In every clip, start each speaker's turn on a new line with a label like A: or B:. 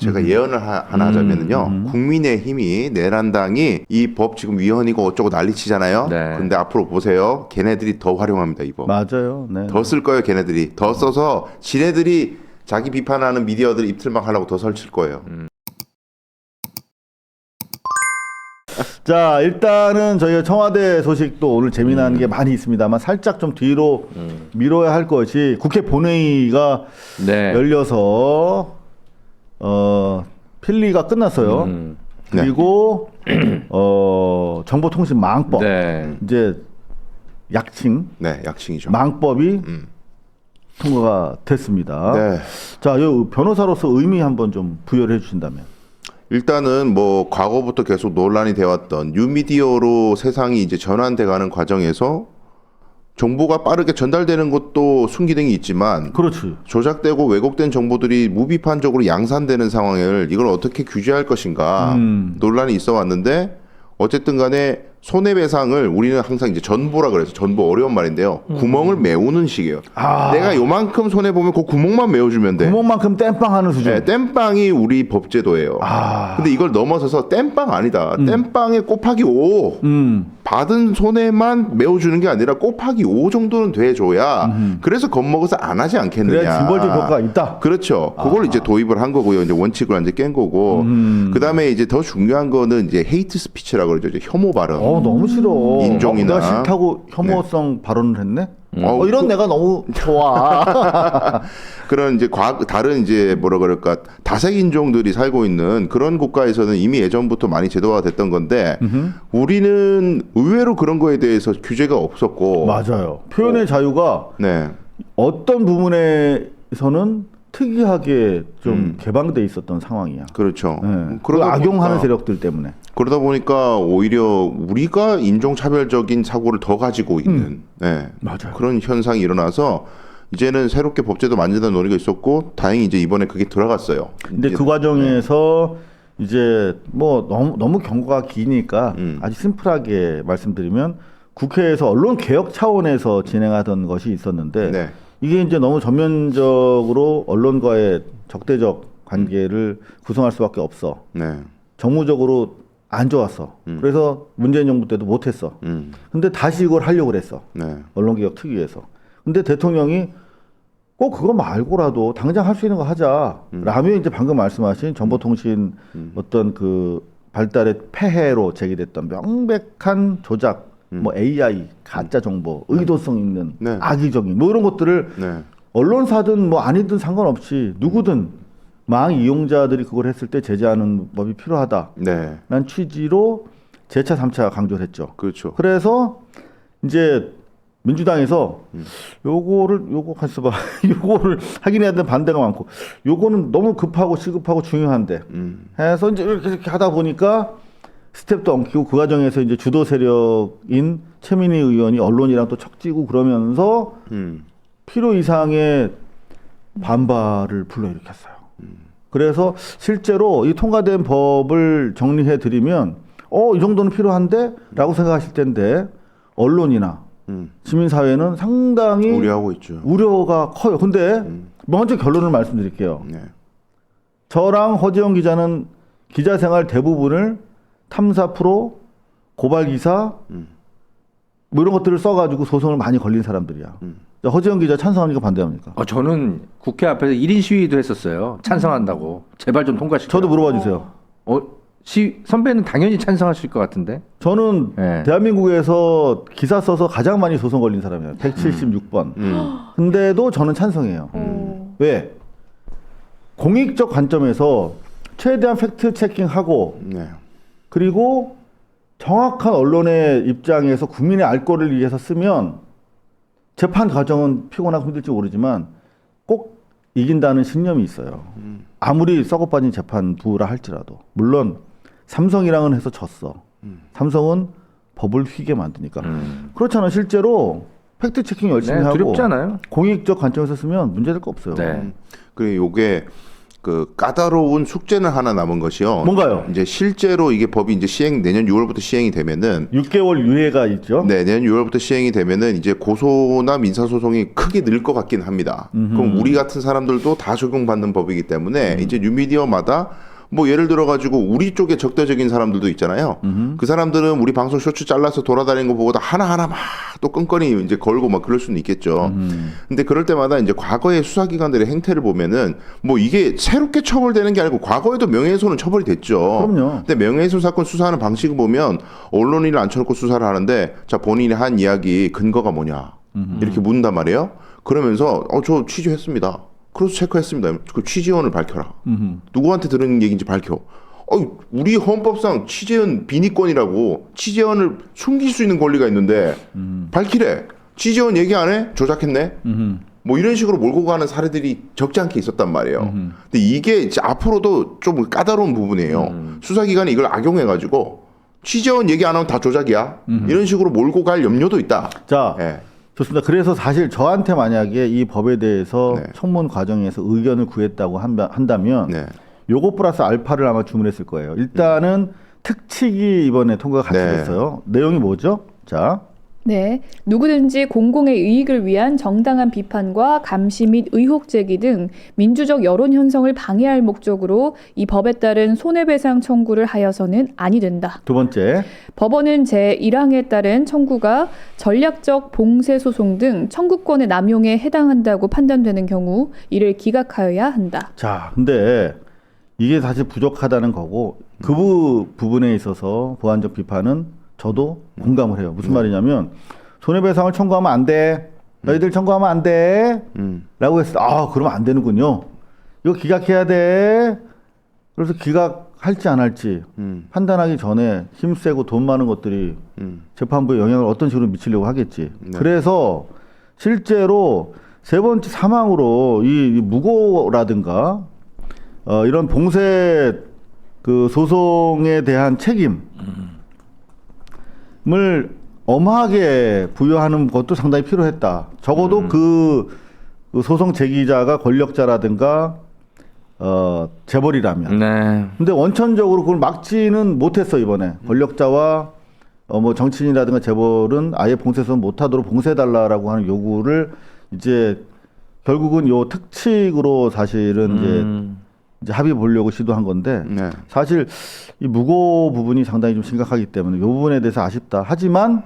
A: 제가 예언을 하나 하자면요. 국민의힘이 내란당이 이 법 지금 위헌이고 어쩌고 난리치잖아요.
B: 네.
A: 근데 앞으로 보세요. 걔네들이 더 활용합니다. 이 법.
C: 맞아요. 네.
A: 더 쓸 거예요. 걔네들이. 더 써서 지네들이 자기 비판하는 미디어들 입틀막 하려고 더 설칠 거예요.
C: 자, 일단은 저희가 청와대 소식도 오늘 재미난 게 많이 있습니다만 살짝 좀 뒤로 미뤄야 할 것이 국회 본회의가
B: 네.
C: 열려서 필리가 끝났어요. 그리고 정보통신망법
B: 네.
C: 이제 약칭
A: 네, 약칭이죠.
C: 망법이 통과가 됐습니다.
A: 네.
C: 자, 요 변호사로서 의미 한번 좀 부여를 해주신다면.
A: 일단은 뭐 과거부터 계속 논란이 되었던 뉴미디어로 세상이 이제 전환돼가는 과정에서 정보가 빠르게 전달되는 것도 순기능이 있지만
C: 그렇지.
A: 조작되고 왜곡된 정보들이 무비판적으로 양산되는 상황을 이걸 어떻게 규제할 것인가 논란이 있어 왔는데 어쨌든 간에 손해배상을 우리는 항상 이제 전보라 그래서 전보 어려운 말인데요. 구멍을 메우는 식이에요. 내가 요만큼 손해 보면 그 구멍만 메워주면 돼.
C: 구멍만큼 땜빵하는 수준.
A: 네, 땜빵이 우리 법제도예요. 근데 이걸 넘어서서 땜빵 아니다. 땜빵에 곱하기 5. 받은 손해만 메워주는 게 아니라 곱하기 5 정도는 돼줘야 그래서 겁먹어서 안 하지 않겠느냐.
C: 그래야 징벌적 효과가 있다.
A: 그렇죠. 그걸 이제 도입을 한 거고요. 이제 원칙을 이제 깬 거고. 그다음에 이제 더 중요한 거는 이제 헤이트 스피치라고 그러죠. 이제 혐오 발언.
C: 너무 싫어.
A: 인종이나.
C: 내가 싫다고 혐오성 발언을 했네.
A: 어,
C: 이런 내가 너무 좋아.
A: 그런 이제 다른 이제 뭐라 그럴까 다색 인종들이 살고 있는 그런 국가에서는 이미 예전부터 많이 제도화가 됐던 건데 우리는 의외로 그런 거에 대해서 규제가 없었고
C: 맞아요. 표현의 자유가
A: 네.
C: 어떤 부분에서는 특이하게 좀 개방돼 있었던 상황이야.
A: 그렇죠.
C: 네.
A: 그러다
C: 악용하는
A: 보니까-
C: 세력들 때문에.
A: 그러다 보니까 오히려 우리가 인종차별적인 사고를 더 가지고 있는 네.
C: 맞아요.
A: 그런 현상이 일어나서 이제는 새롭게 법제도 만든다는 논의가 있었고 다행히 이제 이번에 그게 들어갔어요.
C: 근데
A: 이제-
C: 그 과정에서 이제 뭐 너무 경고가 기니까 아주 심플하게 말씀드리면 국회에서 언론 개혁 차원에서 진행하던 것이 있었는데
A: 네.
C: 이게 이제 너무 전면적으로 언론과의 적대적 관계를 구성할 수밖에 없어.
A: 네.
C: 정무적으로 안 좋았어. 그래서 문재인 정부 때도 못했어. 근데 다시 이걸 하려고 그랬어.
A: 네.
C: 언론개혁 특위에서. 근데 대통령이 꼭 그거 말고라도 당장 할 수 있는 거 하자. 라면 이제 방금 말씀하신 정보통신 어떤 그 발달의 폐해로 제기됐던 명백한 조작, 뭐 AI, 가짜 정보, 의도성 있는
A: 네.
C: 악의적인 뭐 이런 것들을
A: 네.
C: 언론사든 뭐 아니든 상관없이 누구든 망 이용자들이 그걸 했을 때 제재하는 법이 필요하다.
A: 네.
C: 라는 취지로 재차 3차 강조를 했죠.
A: 그렇죠.
C: 그래서 이제 민주당에서 요거 가서 봐. 요거를 하긴 해야 되는 반대가 많고 요거는 너무 급하고 시급하고 중요한데 해서 이제 이렇게 하다 보니까 스텝도 엉키고 그 과정에서 이제 주도 세력인 최민희 의원이 언론이랑 또 척지고 그러면서 필요 이상의 반발을 불러일으켰어요. 그래서 실제로 이 통과된 법을 정리해 드리면 이 정도는 필요한데? 라고 생각하실 텐데 언론이나 시민사회는 상당히
A: 우려하고 있죠.
C: 우려가 커요. 근데 먼저 결론을 말씀드릴게요.
A: 네.
C: 저랑 허지영 기자는 기자 생활 대부분을 탐사 프로, 고발 기사 뭐 이런 것들을 써가지고 소송을 많이 걸린 사람들이야. 허지영 기자 찬성합니까 반대합니까?
B: 저는 국회 앞에서 1인 시위도 했었어요. 찬성한다고. 제발 좀 통과시켜.
C: 저도 물어봐 주세요.
B: 선배는 당연히 찬성하실 것 같은데.
C: 저는
B: 네.
C: 대한민국에서 기사 써서 가장 많이 소송 걸린 사람이에요. 176번. 근데도 저는 찬성해요. 왜? 공익적 관점에서 최대한 팩트 체킹하고
A: 네.
C: 그리고 정확한 언론의 입장에서 국민의 알 거를 위해서 쓰면 재판 과정은 피곤하고 힘들지 모르지만 꼭 이긴다는 신념이 있어요. 아무리 썩어빠진 재판부라 할지라도. 물론 삼성이랑은 해서 졌어. 삼성은 법을 휘게 만드니까. 그렇잖아. 실제로 팩트 체킹 열심히
B: 네,
C: 하고
B: 두렵잖아요.
C: 공익적 관점에서 쓰면 문제될 거 없어요.
B: 네.
A: 그리고 요게 그 까다로운 숙제는 하나 남은 것이요.
C: 뭔가요?
A: 이제 실제로 이게 법이 이제 내년 6월부터 시행이 되면은
C: 6개월 유예가 있죠.
A: 네, 내년 6월부터 시행이 되면은 이제 고소나 민사 소송이 크게 늘 것 같긴 합니다. 그럼 우리 같은 사람들도 다 적용받는 법이기 때문에 이제 뉴미디어마다 뭐 예를 들어 가지고 우리 쪽에 적대적인 사람들도 있잖아요. 그 사람들은 우리 방송 쇼츠 잘라서 돌아다니는 거 보고 하나하나 막 또 끈끈이 이제 걸고 막 그럴 수는 있겠죠. 근데 그럴 때마다 이제 과거의 수사기관들의 행태를 보면은 뭐 이게 새롭게 처벌되는 게 아니고 과거에도 명예훼손은 처벌이 됐죠.
C: 그럼요.
A: 근데 명예훼손 사건 수사하는 방식을 보면 언론인을 앉혀놓고 수사를 하는데 자 본인이 한 이야기 근거가 뭐냐 이렇게 묻는단 말이에요. 그러면서 저 취재했습니다. 크로스 체크했습니다. 그 취재원을 밝혀라. 누구한테 들은 얘기인지 밝혀. 우리 헌법상 취재원 비니권이라고 취재원을 숨길 수 있는 권리가 있는데 밝히래. 취재원 얘기 안 해? 조작했네. 뭐 이런 식으로 몰고 가는 사례들이 적지 않게 있었단 말이에요. 근데 이게 이제 앞으로도 좀 까다로운 부분이에요. 수사기관이 이걸 악용해가지고 취재원 얘기 안 하면 다 조작이야. 이런 식으로 몰고 갈 염려도 있다.
C: 자,
A: 예.
C: 좋습니다. 그래서 사실 저한테 만약에 이 법에 대해서
A: 네.
C: 청문 과정에서 의견을 구했다고 한다면
A: 네.
C: 요거 플러스 알파를 아마 주문했을 거예요. 일단은 특칙이 이번에 통과가 같이
A: 네.
C: 됐어요. 내용이 뭐죠? 자,
D: 네, 누구든지 공공의 이익을 위한 정당한 비판과 감시 및 의혹 제기 등 민주적 여론 형성을 방해할 목적으로 이 법에 따른 손해배상 청구를 하여서는 아니 된다.
C: 두 번째.
D: 법원은 제1항에 따른 청구가 전략적 봉쇄 소송 등 청구권의 남용에 해당한다고 판단되는 경우 이를 기각하여야 한다.
C: 자, 근데 이게 사실 부족하다는 거고 그 부분에 있어서 보완적 비판은 저도 공감을 해요. 무슨 말이냐면 손해배상을 청구하면 안 돼. 너희들 청구하면 안 돼. 라고 했을 때 그러면 안 되는군요. 이거 기각해야 돼. 그래서 기각할지 안 할지 판단하기 전에 힘세고 돈 많은 것들이 재판부에 영향을 어떤 식으로 미치려고 하겠지.
A: 네.
C: 그래서 실제로 세 번째 사망으로 이 무고라든가 이런 봉쇄 그 소송에 대한 책임을 엄하게 부여하는 것도 상당히 필요했다. 적어도 그 소송 제기자가 권력자라든가 재벌이라면.
B: 네.
C: 근데 원천적으로 그걸 막지는 못했어 이번에. 권력자와 뭐 정치인이라든가 재벌은 아예 봉쇄소송 못하도록 봉쇄해달라라고 하는 요구를 이제 결국은 요 특칙으로 사실은 이제 합의 보려고 시도한 건데
A: 네.
C: 사실 이 무고 부분이 상당히 좀 심각하기 때문에 이 부분에 대해서 아쉽다. 하지만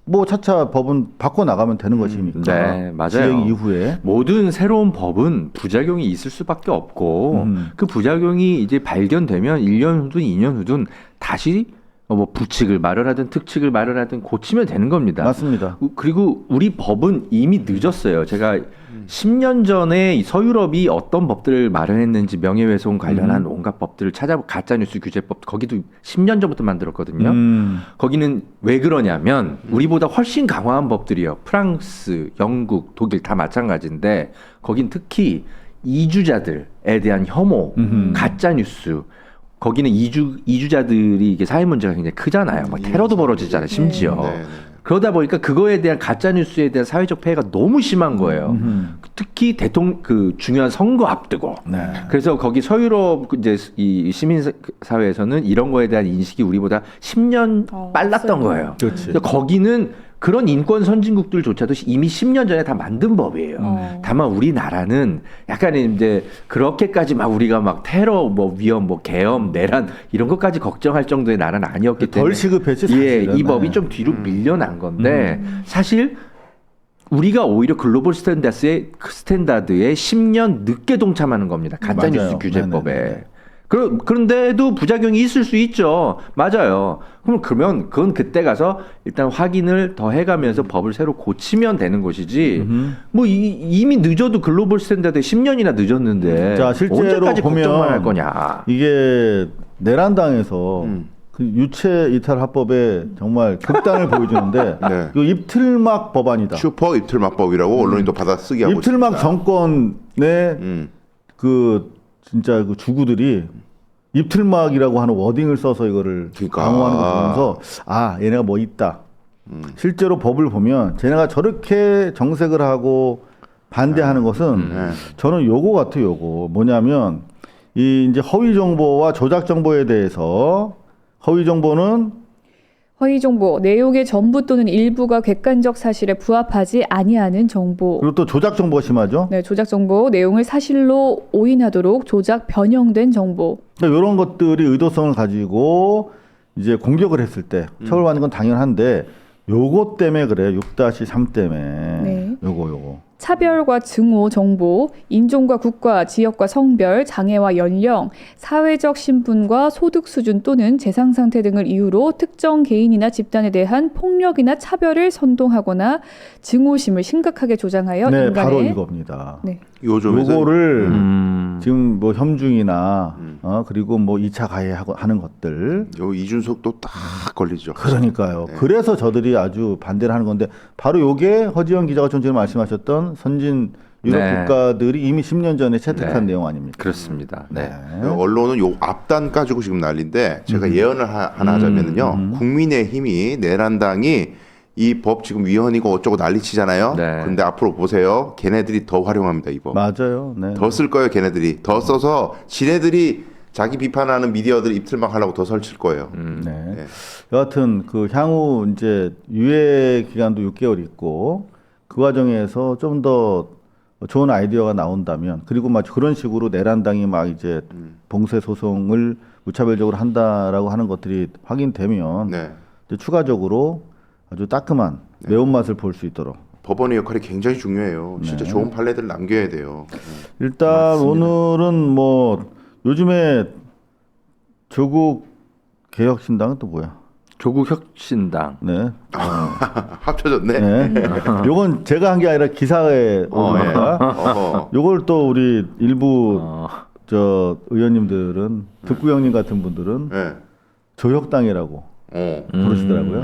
C: 뭐 차차 법은 바꿔 나가면 되는 것이니까.
B: 네, 맞아요.
C: 시행 이후에.
B: 모든 새로운 법은 부작용이 있을 수밖에 없고 그 부작용이 이제 발견되면 1년 후든 2년 후든 다시 뭐 부칙을 마련하든 특칙을 마련하든 고치면 되는 겁니다.
C: 맞습니다.
B: 그리고 우리 법은 이미 늦었어요. 제가 10년 전에 이 서유럽이 어떤 법들을 마련했는지 명예훼손 관련한 온갖 법들을 찾아보고 가짜뉴스 규제법 거기도 10년 전부터 만들었거든요. 거기는 왜 그러냐면 우리보다 훨씬 강화한 법들이요. 프랑스, 영국, 독일 다 마찬가지인데 거긴 특히 이주자들에 대한 혐오, 가짜뉴스 거기는 이주자들이 이게 사회 문제가 굉장히 크잖아요. 막 테러도 벌어지잖아요. 심지어.
A: 네.
B: 그러다 보니까 그거에 대한 가짜 뉴스에 대한 사회적 폐해가 너무 심한 거예요. 특히 그 중요한 선거 앞두고.
C: 네.
B: 그래서 거기 서유럽 이제 이 시민 사회에서는 이런 거에 대한 인식이 우리보다 10년 빨랐던
D: 없어요.
B: 거예요.
C: 그렇지.
B: 그래서 거기는 그런 인권 선진국들조차도 이미 10년 전에 다 만든 법이에요. 다만 우리나라는 약간 이제 그렇게까지 막 우리가 막 테러 뭐 위험 뭐 계엄 내란 이런 것까지 걱정할 정도의 나라는 아니었기 때문에
C: 덜 시급했지
B: 예,
C: 사실은.
B: 이 법이
C: 네.
B: 좀 뒤로 밀려난 건데 사실 우리가 오히려 글로벌 스탠다드에 10년 늦게 동참하는 겁니다. 가짜뉴스
C: 맞아요.
B: 규제법에.
C: 네네네.
B: 그런데도 부작용이 있을 수 있죠. 맞아요. 그러면 그건 그때 가서 일단 확인을 더 해가면서 법을 새로 고치면 되는 것이지. 뭐 이미 늦어도 글로벌 스탠다드에 10년이나 늦었는데
C: 자, 실제로
B: 언제까지
C: 보면
B: 걱정만 할 거냐.
C: 이게 내란당에서 그 유체 이탈 합법에 정말 극단을 보여주는데
A: 네.
C: 이거 입틀막 법안이다.
A: 슈퍼 입틀막법이라고 언론이 또 받아쓰기 하고
C: 입틀막
A: 있습니다.
C: 정권의 그 진짜 그 주구들이 입틀막이라고 하는 워딩을 써서 이거를
A: 그러니까.
C: 강화하는 거 보면서 얘네가 뭐 있다. 실제로 법을 보면 쟤네가 저렇게 정색을 하고 반대하는 것은 저는 요거 같아요. 요거 뭐냐면 이 이제 허위 정보와 조작 정보에 대해서 허위 정보는
D: 허위 정보, 내용의 전부 또는 일부가 객관적 사실에 부합하지 아니하는 정보.
C: 그리고 또 조작 정보가 심하죠.
D: 네, 조작 정보, 내용을 사실로 오인하도록 조작 변형된 정보.
C: 그러니까 이런 것들이 의도성을 가지고 이제 공격을 했을 때 처벌받는 건 당연한데 요거 때문에 그래요. 6-3 때문에.
D: 네.
C: 요거.
D: 차별과 증오 정보, 인종과 국가, 지역과 성별, 장애와 연령, 사회적 신분과 소득 수준 또는 재산 상태 등을 이유로 특정 개인이나 집단에 대한 폭력이나 차별을 선동하거나 증오심을 심각하게 조장하여
C: 네,
D: 인간의
C: 바로 이겁니다.
D: 네.
C: 요거를 지금 뭐 협중이나 그리고 뭐 2차 가해하고 하는 것들
A: 요 이준석도 딱 걸리죠.
C: 그러니까요.
A: 네.
C: 그래서 저들이 아주 반대를 하는 건데 바로 요게 허지영 기자가 좀 전에 말씀하셨던 선진 유럽
B: 네.
C: 국가들이 이미 10년 전에 채택한
B: 네.
C: 내용 아닙니까?
B: 그렇습니다. 네.
A: 언론은 요 앞단 가지고 지금 난리인데 제가 예언을 하나 하자면은요. 국민의힘이 내란당이 이 법 지금 위헌이고 어쩌고 난리치잖아요.
B: 네.
A: 근데 앞으로 보세요. 걔네들이 더 활용합니다 이 법.
C: 맞아요. 네.
A: 더 쓸 거예요 걔네들이. 더 써서 지네들이 자기 비판하는 미디어들 입틀막 하려고 더 설칠 거예요.
C: 네.
A: 네.
C: 여하튼 그 향후 이제 유예 기간도 6개월 있고 그 과정에서 좀 더 좋은 아이디어가 나온다면 그리고 막 그런 식으로 내란당이 막 이제 봉쇄 소송을 무차별적으로 한다라고 하는 것들이 확인되면
A: 네.
C: 이제 추가적으로 아주 따끔한 매운맛을 볼 수 있도록
A: 법원의 역할이 굉장히 중요해요. 진짜 좋은 판례들을 남겨야 돼요.
C: 일단 오늘은 뭐 요즘에 조국 개혁신당은 또 뭐야?
B: 조국 혁신당.
C: 네.
A: 합쳐졌네.
C: 네. 요건 제가 한 게 아니라 기사에 오는
A: 예.
C: 거니까. 요걸 또 우리 일부 저 의원님들은 듣구형님 같은 분들은
A: 네.
C: 조혁당이라고 부르시더라고요.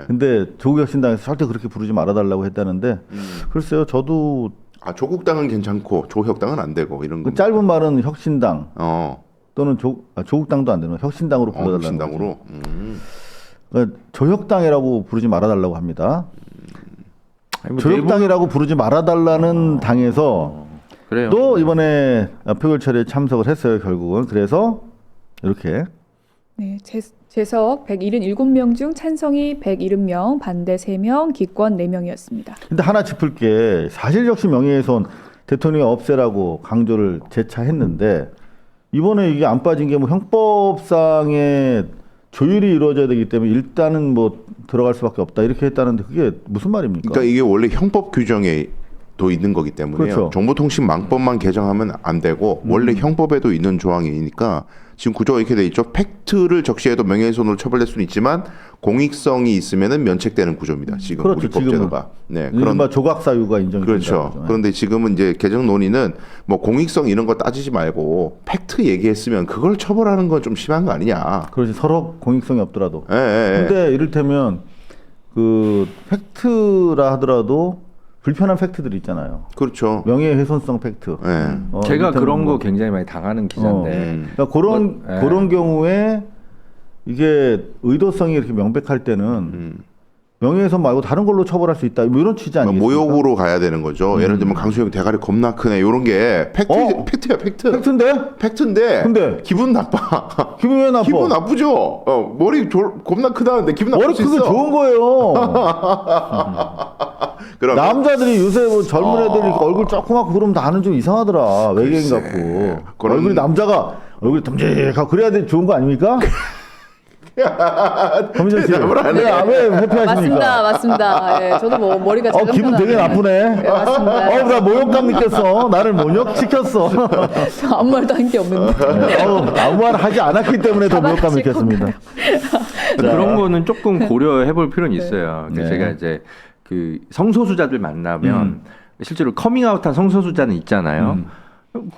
C: 근데 조국혁신당에서 절대 그렇게 부르지 말아달라고 했다는데 글쎄요, 저도
A: 조국당은 괜찮고 조혁당은 안 되고 이런 거.
C: 그 짧은 말은 혁신당 또는 조국당도 안 되는 혁신당으로 불러달라는
A: 혁신당으로.
C: 그러니까 조혁당이라고 부르지 말아달라고 합니다.
B: 아니, 뭐
C: 조혁당이라고 부르지 말아달라는 당에서
B: 그래요.
C: 또 이번에 표결철에 참석을 했어요. 결국은 그래서 이렇게
D: 네, 재석 177명 중 찬성이 170명, 반대 3명, 기권 4명이었습니다.
C: 근데 하나 짚을 게 사실적시 명예훼손 대통령이 없애라고 강조를 재차했는데 이번에 이게 안 빠진 게 뭐 형법상의 조율이 이루어져야 되기 때문에 일단은 뭐 들어갈 수밖에 없다 이렇게 했다는데 그게 무슨 말입니까?
A: 그러니까 이게 원래 형법 규정에 도 있는 거기 때문에
C: 그렇죠.
A: 정보통신망법만 개정하면 안 되고 원래 형법에도 있는 조항이니까 지금 구조가 이렇게 돼 있죠. 팩트를 적시해도 명예훼손으로 처벌될 수는 있지만 공익성이 있으면은 면책되는 구조입니다. 지금
C: 그렇죠,
A: 우리 법제도가. 네,
C: 이른바 조각사유가 인정이
A: 그렇죠.
C: 된다는 거죠.
A: 그런데 지금은 이제 개정 논의는 뭐 공익성 이런 거 따지지 말고 팩트 얘기했으면 그걸 처벌하는 건 좀 심한 거 아니냐.
C: 그렇지 서로 공익성이 없더라도.
A: 예.
C: 근데 이를테면 그 팩트라 하더라도 불편한 팩트들 있잖아요.
A: 그렇죠.
C: 명예훼손성 팩트.
A: 예.
B: 제가
C: 이를테면
B: 그런
C: 뭐,
B: 거 굉장히 많이 당하는 기자인데.
C: 그러니까 그런 경우에 이게 의도성이 이렇게 명백할 때는 명예훼손 말고 다른 걸로 처벌할 수 있다. 뭐 이런 취지 아니겠습니까?
A: 모욕으로 가야 되는 거죠. 예를 들면 강수영 대가리 겁나 크네. 이런 게 팩트야, 팩트.
C: 팩트인데?
A: 팩트인데.
C: 근데
A: 기분 나빠.
C: 기분 왜 나빠?
A: 기분 나쁘죠. 머리 겁나 크다는데 기분 나쁠
C: 머리
A: 수
C: 크게
A: 있어.
C: 좋은 거예요.
A: 그럼
C: 남자들이 요새 뭐 젊은 애들 이렇게 얼굴 조그맣고 그러면 나는 좀 이상하더라. 외계인 같고.
A: 그런-
C: 얼굴이 남자가 얼굴이 듬직하고 그래야 돼 좋은 거 아닙니까? 검희정 씨.
A: 대답을 안 해.
C: 왜 회피하십니까?
D: 맞습니다. 예, 저도 뭐 머리가 작은
C: 기분 되게
D: 편한데.
C: 나쁘네.
D: 네, 맞습니다.
C: 나 모욕감 느꼈어. 나를 모욕시켰어.
D: 저 아무 말도 한 게 없는데.
C: 아무 말 하지 않았기 때문에 더 모욕감
D: 가만히
C: 느꼈습니다.
B: 그런 거는 조금 고려해 볼 필요는 있어요.
C: 네.
B: 제가 이제 그 성소수자들 만나면 실제로 커밍아웃한 성소수자는 있잖아요.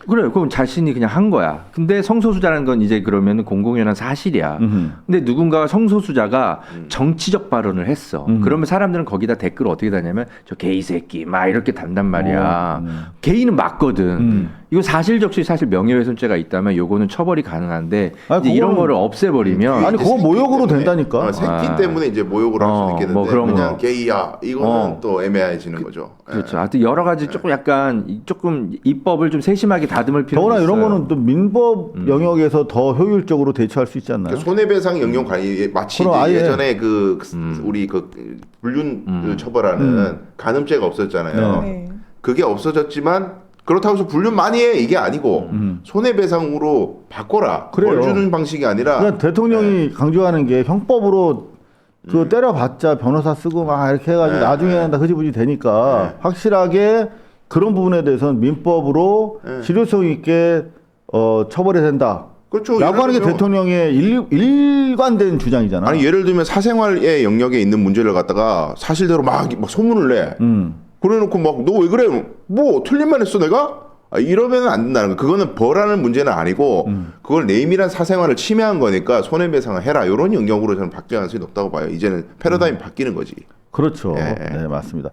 B: 그래, 그럼 자신이 그냥 한 거야. 근데 성소수자라는 건 이제 그러면 공공연한 사실이야. 근데 누군가가 성소수자가 정치적 발언을 했어. 그러면 사람들은 거기다 댓글을 어떻게 다냐면 저 게이 새끼 막 이렇게 단단 말이야. 게이는 맞거든. 이거 사실 적시 사실 명예훼손죄가 있다면 요거는 처벌이 가능한데
C: 아니,
B: 이제 이런
C: 그거는-
B: 거를 없애버리면
C: 아니, 그거 모욕으로 된다니까.
A: 새끼 때문에 이제 모욕을 할 수 있겠는데
B: 뭐 그런
A: 그냥
B: 거.
A: 게이야 이거는 또 애매해지는 거죠.
B: 그렇죠. 하여튼 여러 가지 조금 약간 조금 입법을 좀 세심하게 다듬을 필요가
C: 더구나
B: 있어요.
C: 이런 거는 또 민법 영역에서 더 효율적으로 대처할 수 있지 않나요?
A: 그러니까 손해배상 영역 관리 마치
C: 그럼
A: 이제
C: 아예-
A: 예전에 우리 불륜을 처벌하는 간음죄가 없었잖아요.
D: 네.
A: 그게 없어졌지만 그렇다고 해서 불륜 많이 해 이게 아니고 손해배상으로 바꿔라.
C: 그래요.
A: 벌 주는 방식이 아니라
C: 그러니까 대통령이 강조하는 게 형법으로 그 때려봤자 변호사 쓰고 막 이렇게 해가지고 나중에는 다 흐지부지 되니까 확실하게 그런 부분에 대해서는 민법으로 실효성 있게 처벌해야 된다.
A: 그렇죠.
C: 라고 하는 게
A: 예를 들면-
C: 대통령의 일관된 주장이잖아.
A: 아니 예를 들면 사생활의 영역에 있는 문제를 갖다가 사실대로 막 소문을 내. 그래놓고 막 너 왜 그래? 뭐 틀린 말 했어 내가? 이러면 안 된다는 거. 그거는 벌하는 문제는 아니고 그걸 내밀한 사생활을 침해한 거니까 손해배상을 해라. 이런 영역으로 저는 바뀔 가능성이 높다고 봐요. 이제는 패러다임이 바뀌는 거지.
C: 그렇죠.
A: 예.
C: 네, 맞습니다.